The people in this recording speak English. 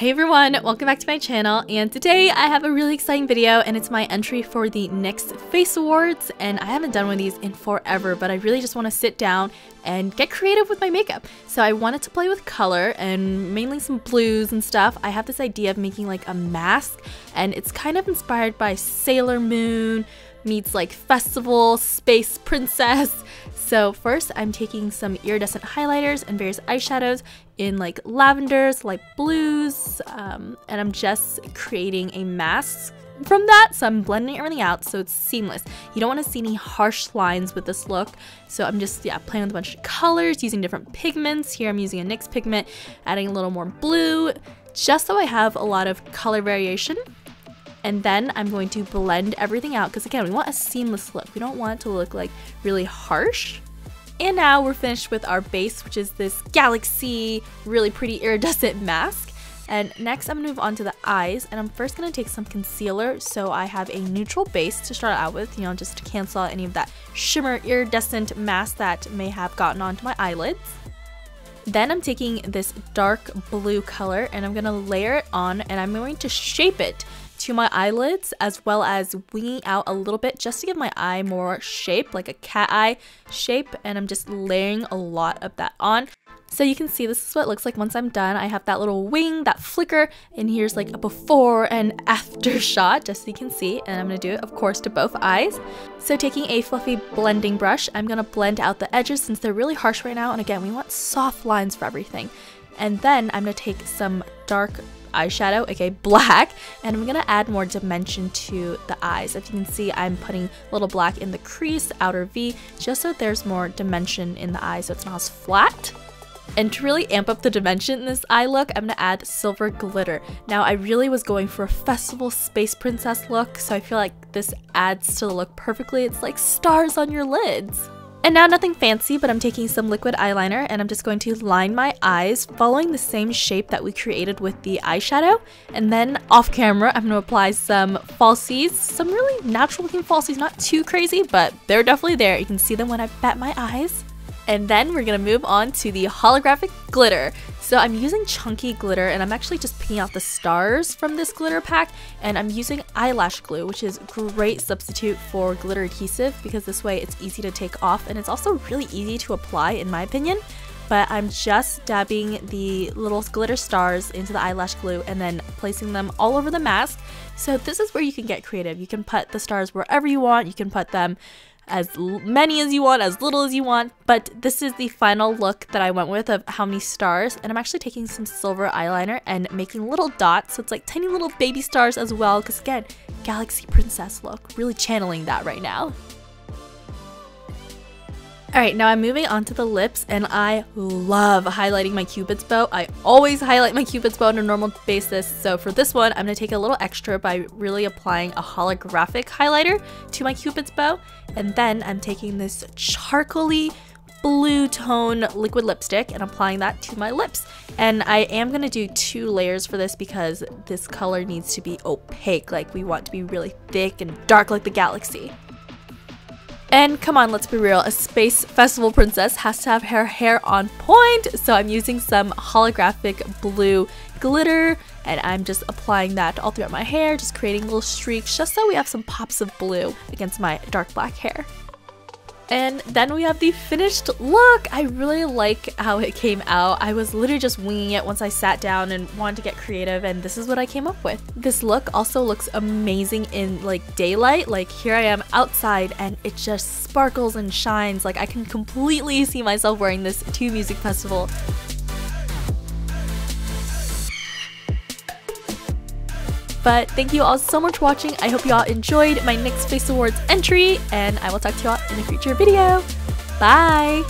Hey everyone, welcome back to my channel, and today I have a really exciting video and it's my entry for the NYX FACE Awards, and I haven't done one of these in forever, but I really just want to sit down and get creative with my makeup. So I wanted to play with color and mainly some blues and stuff. I have this idea of making like a mask, and it's kind of inspired by Sailor Moon meets like festival space princess. So first I'm taking some iridescent highlighters and various eyeshadows in like lavenders, light blues, and I'm just creating a mask from that. So I'm blending everything out so it's seamless. You don't want to see any harsh lines with this look. So I'm just playing with a bunch of colors, using different pigments. Here I'm using a NYX pigment, adding a little more blue, just so I have a lot of color variation. And then I'm going to blend everything out because again, we want a seamless look. We don't want it to look like really harsh. And now we're finished with our base, which is this galaxy, really pretty iridescent mask. And next I'm gonna move on to the eyes, and I'm first gonna take some concealer so I have a neutral base to start out with, you know, just to cancel out any of that shimmer iridescent mask that may have gotten onto my eyelids. Then I'm taking this dark blue color and I'm gonna layer it on, and I'm going to shape it to my eyelids, as well as winging out a little bit just to give my eye more shape, like a cat eye shape, and I'm just layering a lot of that on. So you can see this is what it looks like once I'm done. I have that little wing, that flicker, and here's like a before and after shot, just so you can see, and I'm gonna do it of course to both eyes. So taking a fluffy blending brush, I'm gonna blend out the edges since they're really harsh right now, and again, we want soft lines for everything. And then I'm gonna take some dark eyeshadow, aka black, and I'm gonna add more dimension to the eyes. If you can see, I'm putting a little black in the crease, outer V, just so there's more dimension in the eye so it's not as flat. And to really amp up the dimension in this eye look, I'm gonna add silver glitter. Now I really was going for a festival space princess look, so I feel like this adds to the look perfectly. It's like stars on your lids. And now nothing fancy, but I'm taking some liquid eyeliner and I'm just going to line my eyes following the same shape that we created with the eyeshadow. And then off camera, I'm going to apply some falsies, some really natural looking falsies, not too crazy, but they're definitely there. You can see them when I bat my eyes. And then we're going to move on to the holographic glitter. So I'm using chunky glitter, and I'm actually just picking out the stars from this glitter pack, and I'm using eyelash glue, which is a great substitute for glitter adhesive because this way it's easy to take off, and it's also really easy to apply in my opinion. But I'm just dabbing the little glitter stars into the eyelash glue and then placing them all over the mask. So this is where you can get creative. You can put the stars wherever you want. You can put them as many as you want, as little as you want, but this is the final look that I went with of how many stars. And I'm actually taking some silver eyeliner and making little dots, so it's like tiny little baby stars as well, because again, galaxy princess look, really channeling that right now. Alright, now I'm moving on to the lips, and I love highlighting my cupid's bow. I always highlight my cupid's bow on a normal basis, so for this one, I'm going to take a little extra by really applying a holographic highlighter to my cupid's bow, and then I'm taking this charcoaly blue tone liquid lipstick and applying that to my lips. And I am going to do 2 layers for this because this color needs to be opaque, like we want to be really thick and dark like the galaxy. And come on, let's be real, a space festival princess has to have her hair on point, so I'm using some holographic blue glitter, and I'm just applying that all throughout my hair, just creating little streaks, just so we have some pops of blue against my dark black hair. And then we have the finished look. I really like how it came out. I was literally just winging it once I sat down and wanted to get creative, and this is what I came up with. This look also looks amazing in like daylight. Like here I am outside and it just sparkles and shines. Like I can completely see myself wearing this to music festival. But thank you all so much for watching. I hope you all enjoyed my NYX FACE Awards entry, and I will talk to you all in a future video. Bye!